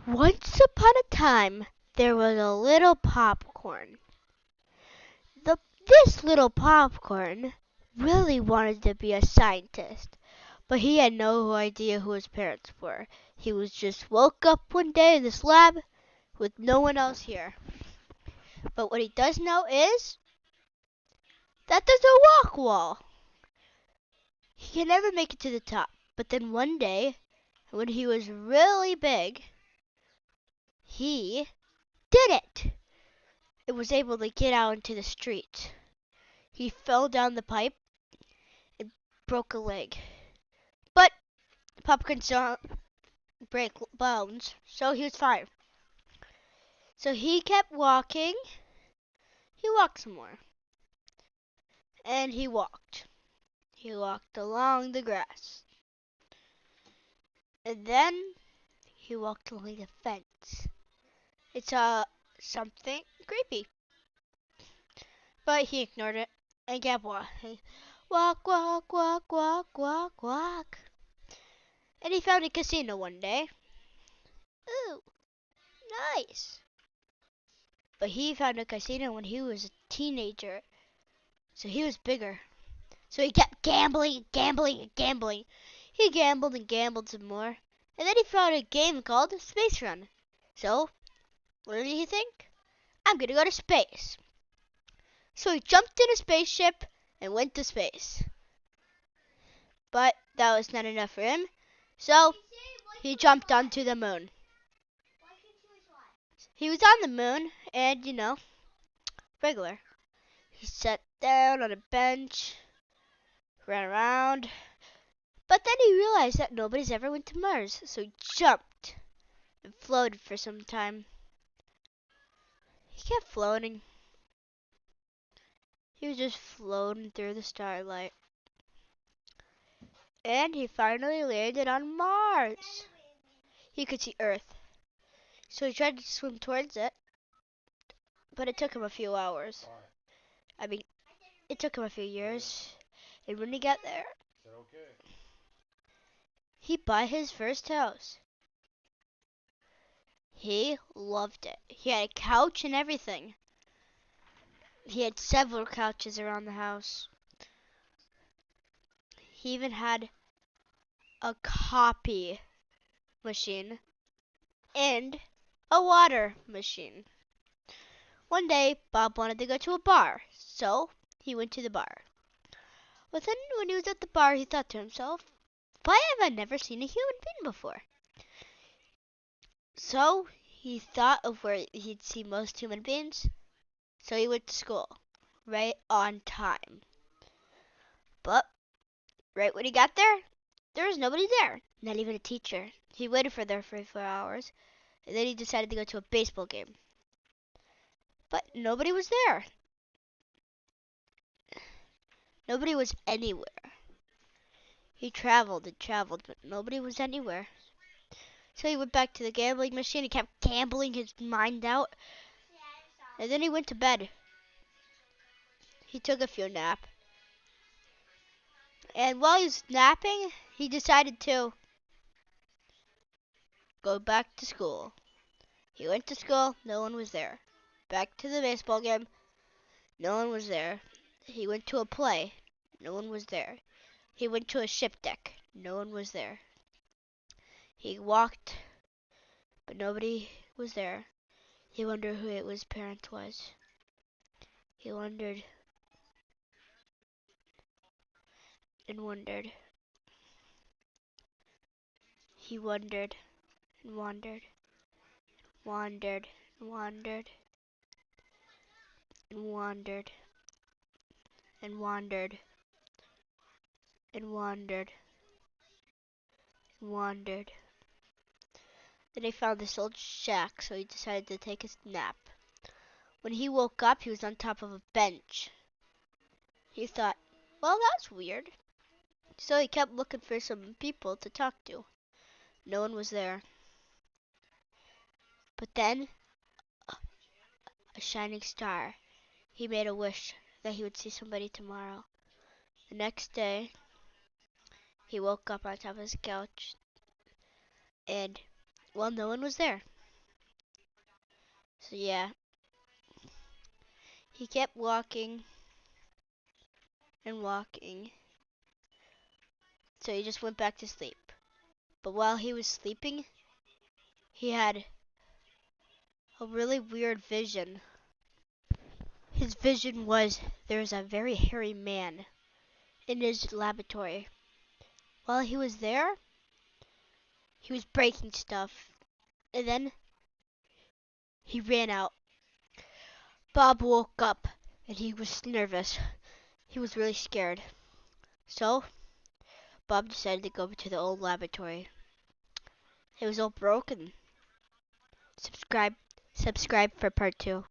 Once upon a time, there was a little popcorn. This little popcorn really wanted to be a scientist, but he had no idea who his parents were. He was just woke up one day in this lab with no one else here. But what he does know is that there's a rock wall. He can never make it to the top. But then one day, when he was really big, he did it. It was able to get out into the street. He fell down the pipe and broke a leg. But popcorn don't break bones, so he was fine. So he kept walking. He walked some more. And he walked. He walked along the grass. And then he walked along the fence. It's something creepy. But he ignored it and kept walking. Walk, walk, walk, walk, walk, walk. And he found a casino one day. Ooh, nice. But he found a casino when he was a teenager. So he was bigger. So he kept gambling, gambling, and gambling. He gambled and gambled some more. And then he found a game called Space Run. So, what did he think? I'm gonna go to space. So he jumped in a spaceship and went to space. But that was not enough for him. So, he jumped onto the moon. He was on the moon, and regular. He sat down on a bench, ran around, but then he realized that nobody's ever went to Mars, so he jumped and floated for some time. He kept floating. He was just floating through the starlight. And he finally landed on Mars. He could see Earth. So he tried to swim towards it, but it took him a few hours. I mean, it took him a few years. And when he got there, he bought his first house. He loved it. He had a couch and everything. He had several couches around the house. He even had a copy machine and a water machine. One day, Bob wanted to go to a bar, so he went to the bar. But then when he was at the bar, he thought to himself, why have I never seen a human being before? So he thought of where he'd see most human beings. So he went to school, right on time. But right when he got there was nobody there, not even a teacher. He waited for there for 4 hours, and then he decided to go to a baseball game. But nobody was there. Nobody was anywhere. He traveled and traveled, but nobody was anywhere. So he went back to the gambling machine. He kept gambling his mind out. And then he went to bed. He took a few naps. And while he was napping, he decided to go back to school. He went to school. No one was there. Back to the baseball game. No one was there. He went to a play. No one was there. He went to a ship deck. No one was there. He walked, but nobody was there. He wondered who his parents was. He wondered and wondered. He wondered and wandered, wandered and wandered, and wandered and wandered and wandered and wandered. Then he found this old shack, so he decided to take his nap. When he woke up, he was on top of a bench. He thought, well, that's weird. So he kept looking for some people to talk to. No one was there. But then, a shining star. He made a wish that he would see somebody tomorrow. The next day, he woke up on top of his couch, and, well, no one was there. So yeah, he kept walking and walking. So he just went back to sleep. But while he was sleeping, he had a really weird vision. His vision was there was a very hairy man in his laboratory. While he was there, he was breaking stuff. And then he ran out. Bob woke up and he was nervous. He was really scared. So, Bob decided to go to the old laboratory. It was all broken. Subscribe for part 2.